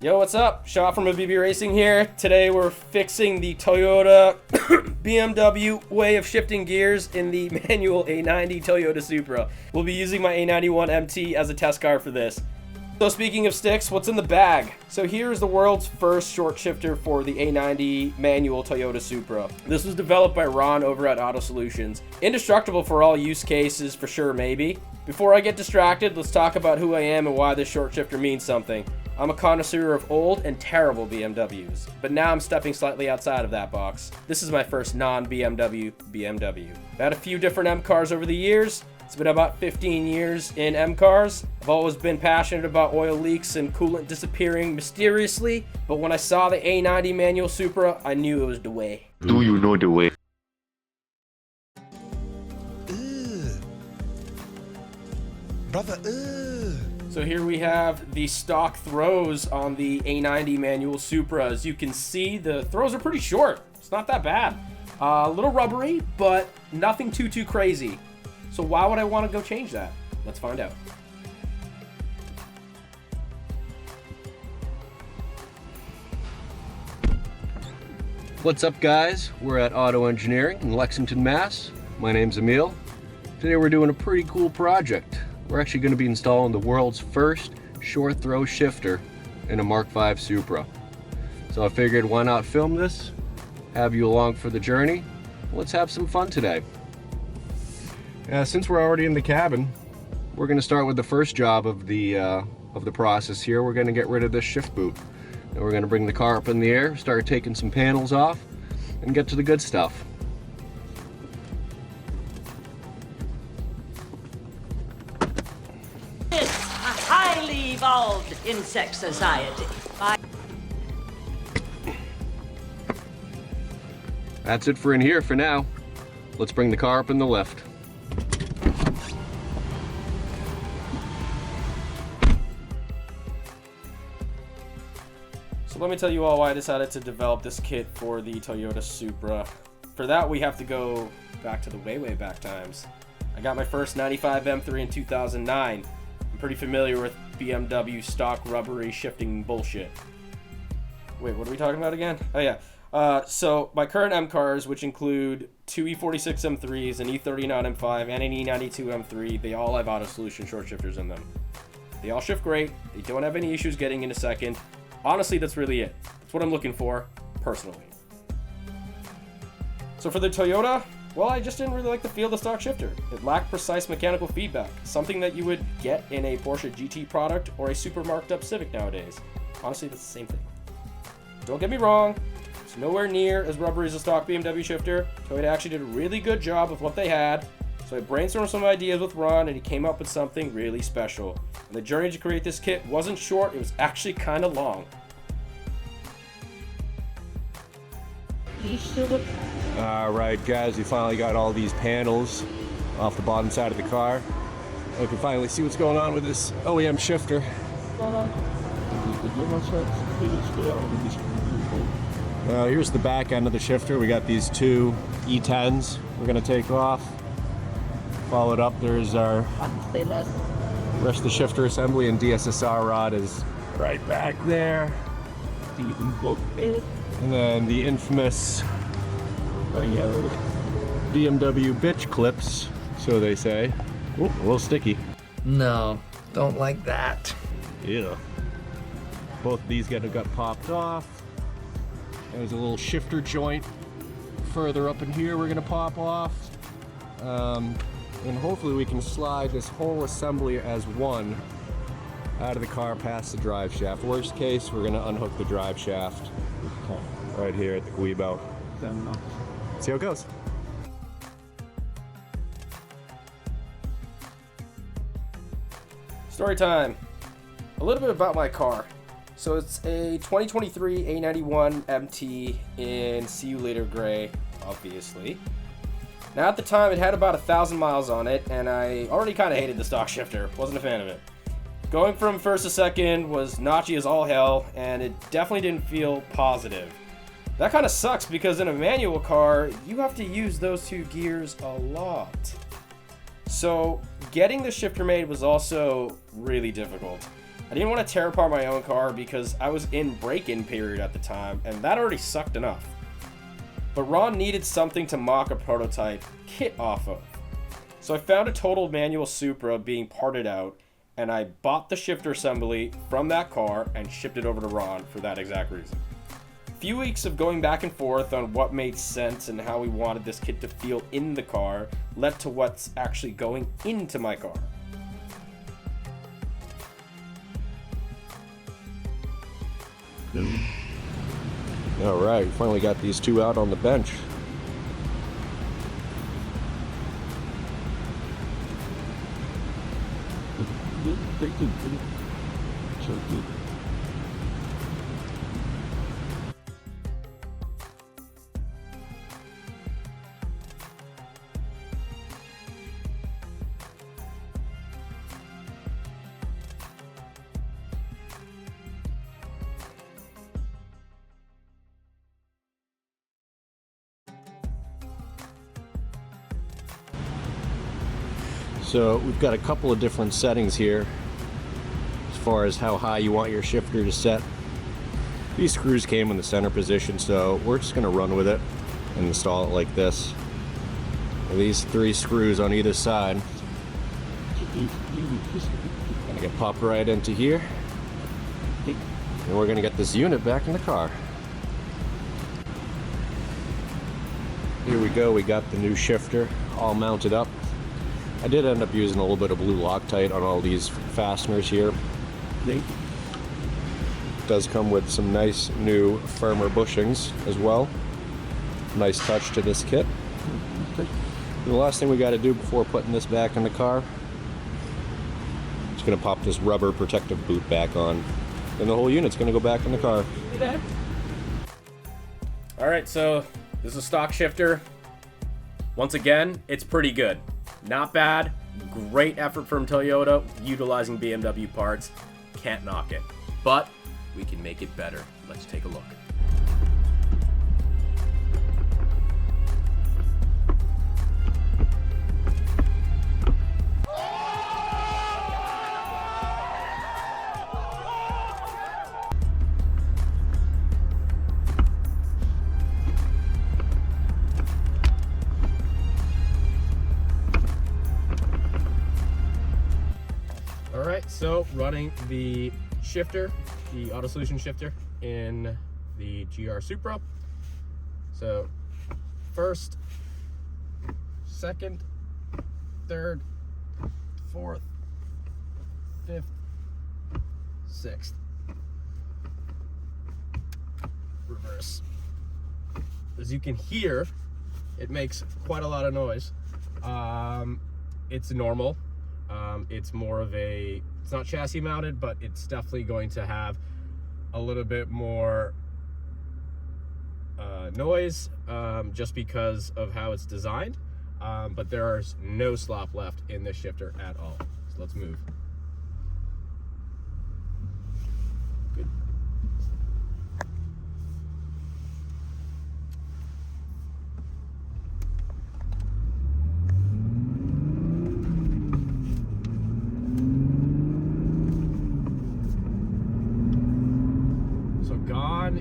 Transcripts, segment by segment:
Yo, what's up? Shaw from Habibi Racing here. Today we're fixing the Toyota BMW way of shifting gears in the manual A90 Toyota Supra. We'll be using my A91 MT as a test car for this. So speaking of sticks, what's in the bag? So here is the world's first short shifter for the A90 manual Toyota Supra. This was developed by Ron over at AutoSolutions. Indestructible for all use cases, for sure, maybe. Before I get distracted, let's talk about who I am and why this short shifter means something. I'm a connoisseur of old and terrible BMWs, but now I'm stepping slightly outside of that box. This is my first non-BMW BMW. I've had a few different M cars over the years. It's been about 15 years in M cars. I've always been passionate about oil leaks and coolant disappearing mysteriously, but when I saw the A90 manual Supra, I knew it was the way. Do you know the way? Brother, So here we have the stock throws on the A90 manual Supra. As you can see, the throws are pretty short. It's not that bad. A little rubbery, but nothing too crazy. So why would I want to go change that? Let's find out. What's up, guys? We're at Auto Engineering in Lexington, Mass. My name's Emil. Today we're doing a pretty cool project. We're actually going to be installing the world's first short throw shifter in a Mark V Supra. So I figured, why not film this, have you along for the journey. Let's have some fun today. Since we're already in the cabin, we're going to start with the first job of the process here. We're going to get rid of this shift boot. And we're going to bring the car up in the air, start taking some panels off, and get to the good stuff. This a highly evolved insect society. That's it for in here for now. Let's bring the car up in the lift. So let me tell you all why I decided to develop this kit for the Toyota Supra. For that, we have to go back to the way back times. I got my first 95 M3 in 2009. I'm pretty familiar with BMW stock rubbery shifting bullshit. Wait, what are we talking about again? Oh yeah. So my current M cars, which include two E46 M3s, an E39 M5, and an E92 M3, they all have AutoSolutions short shifters in them. They all shift great. They don't have any issues getting into second. Honestly, that's really it. That's what I'm looking for, personally. So for the Toyota, well, I just didn't really like the feel of the stock shifter. It lacked precise mechanical feedback, something that you would get in a Porsche GT product or a super marked up Civic nowadays. Honestly, that's the same thing. Don't get me wrong, it's nowhere near as rubbery as a stock BMW shifter. Toyota actually did a really good job with what they had. So I brainstormed some ideas with Ron and he came up with something really special. And the journey to create this kit wasn't short, it was actually kind of long. Alright guys, we finally got all these panels off the bottom side of the car. We can finally see what's going on with this OEM shifter. Here's the back end of the shifter. We got these two E10s we're going to take off. Followed up, there's our rest of the shifter assembly, and DSSR rod is right back there. And then the infamous BMW bitch clips, so they say. Ooh, a little sticky. no, don't like that. Yeah. Both of these got popped off. There's a little shifter joint further up in here we're gonna pop off. And hopefully we can slide this whole assembly as one out of the car past the drive shaft. Worst case, we're gonna unhook the drive shaft right here at the GUI belt. See how it goes. Story time. A little bit about my car. So it's a 2023 A91 MT in See You Later gray, obviously. Now at the time it had about 1,000 miles on it, and I already kind of hated the stock shifter. Wasn't a fan of it. Going from first to second was notchy as all hell, and it definitely didn't feel positive. That kind of sucks because in a manual car, you have to use those two gears a lot. So getting the shifter made was also really difficult. I didn't want to tear apart my own car because I was in break-in period at the time, and that already sucked enough. But Ron needed something to mock a prototype kit off of. So I found a total manual Supra being parted out, and I bought the shifter assembly from that car and shipped it over to Ron for that exact reason. A few weeks of going back and forth on what made sense and how we wanted this kit to feel in the car led to what's actually going into my car. All right, we finally got these two out on the bench. So we've got a couple of different settings here as far as how high you want your shifter to set. These screws came in the center position, so we're just going to run with it and install it like this. And these 3 screws on either side gonna get popped right into here, and we're going to get this unit back in the car. Here we go, we got the new shifter all mounted up. I did end up using a little bit of blue Loctite on all these fasteners here. It does come with some nice new firmer bushings as well. Nice touch to this kit. And the last thing we got to do before putting this back in the car, just going to pop this rubber protective boot back on, and the whole unit's going to go back in the car. Alright, so this is a stock shifter. Once again, it's pretty good. Not bad. Great effort from Toyota utilizing BMW parts. Can't knock it. But we can make it better. Let's take a look. Alright, so running the shifter, the AutoSolutions shifter in the GR Supra. So first, second, third, fourth, fifth, sixth. Reverse. As you can hear, it makes quite a lot of noise. It's normal. It's more of a, it's not chassis mounted, but it's definitely going to have a little bit more noise just because of how it's designed. But there's no slop left in this shifter at all. So let's move. Good.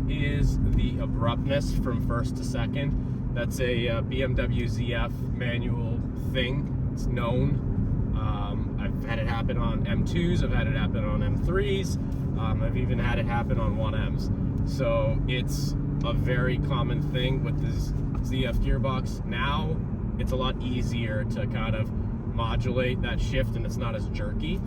Is the abruptness from first to second. That's a BMW ZF manual thing. It's known. I've had it happen on M2s, I've had it happen on M3s, I've even had it happen on 1Ms. So it's a very common thing with this ZF gearbox. Now it's a lot easier to kind of modulate that shift and it's not as jerky.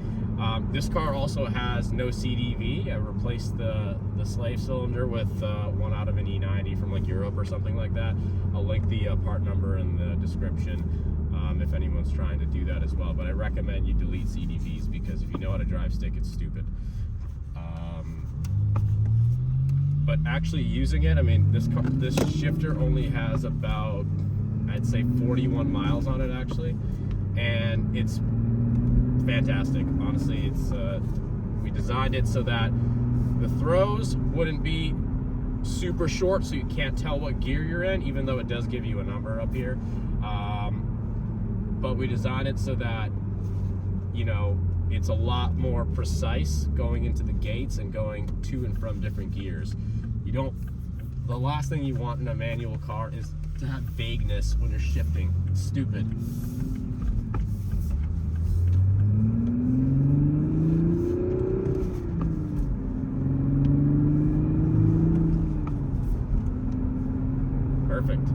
This car also has no CDV. I replaced the slave cylinder with one out of an E90 from like Europe or something like that. I'll link the part number in the description if anyone's trying to do that as well. But I recommend you delete CDVs because if you know how to drive stick, it's stupid. But actually using it, I mean, this shifter only has about, I'd say 41 miles on it actually, and it's fantastic. Honestly, it's we designed it so that the throws wouldn't be super short, so you can't tell what gear you're in, even though it does give you a number up here. But we designed it so that, you know, it's a lot more precise going into the gates and going to and from different gears. The last thing you want in a manual car is to have vagueness when you're shifting. It's stupid. Perfect.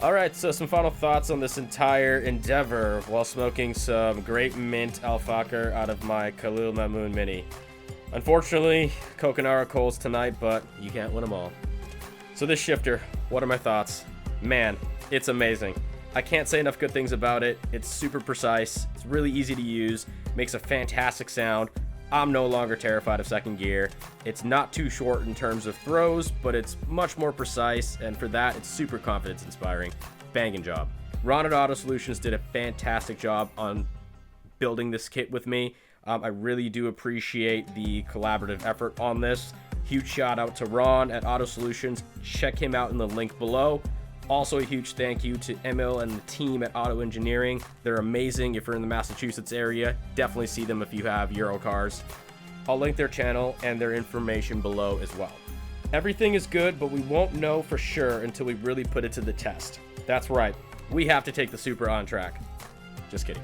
Alright, so some final thoughts on this entire endeavor while smoking some great mint alfakar out of my Khalil Mamoon Mini. Unfortunately, Coconara Coles tonight, but you can't win them all. So this shifter, what are my thoughts? Man, it's amazing. I can't say enough good things about it. It's super precise, it's really easy to use, makes a fantastic sound. I'm no longer terrified of second gear. It's not too short in terms of throws, but it's much more precise, and for that, it's super confidence inspiring. Banging job. Ron at AutoSolutions did a fantastic job on building this kit with me. I really do appreciate the collaborative effort on this. Huge shout out to Ron at AutoSolutions. Check him out in the link below. Also, a huge thank you to Emil and the team at Auto Engineering. They're amazing. If you're in the Massachusetts area, definitely see them if you have Euro cars. I'll link their channel and their information below as well. Everything is good, but we won't know for sure until we really put it to the test. That's right, we have to take the Supra on track. Just kidding.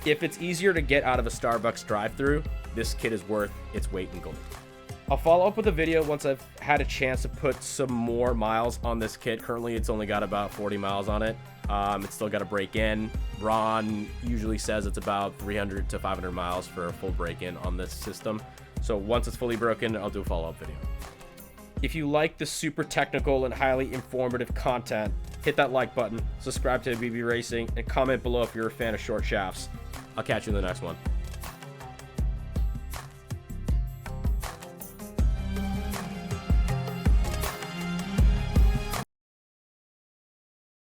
If it's easier to get out of a Starbucks drive-thru, this kit is worth its weight in gold. I'll follow up with a video once I've had a chance to put some more miles on this kit. Currently, it's only got about 40 miles on it. It's still got to break in. Ron usually says it's about 300 to 500 miles for a full break-in on this system. So once it's fully broken, I'll do a follow-up video. If you like the super technical and highly informative content, hit that like button, subscribe to Habibi Racing, and comment below if you're a fan of short shafts. I'll catch you in the next one.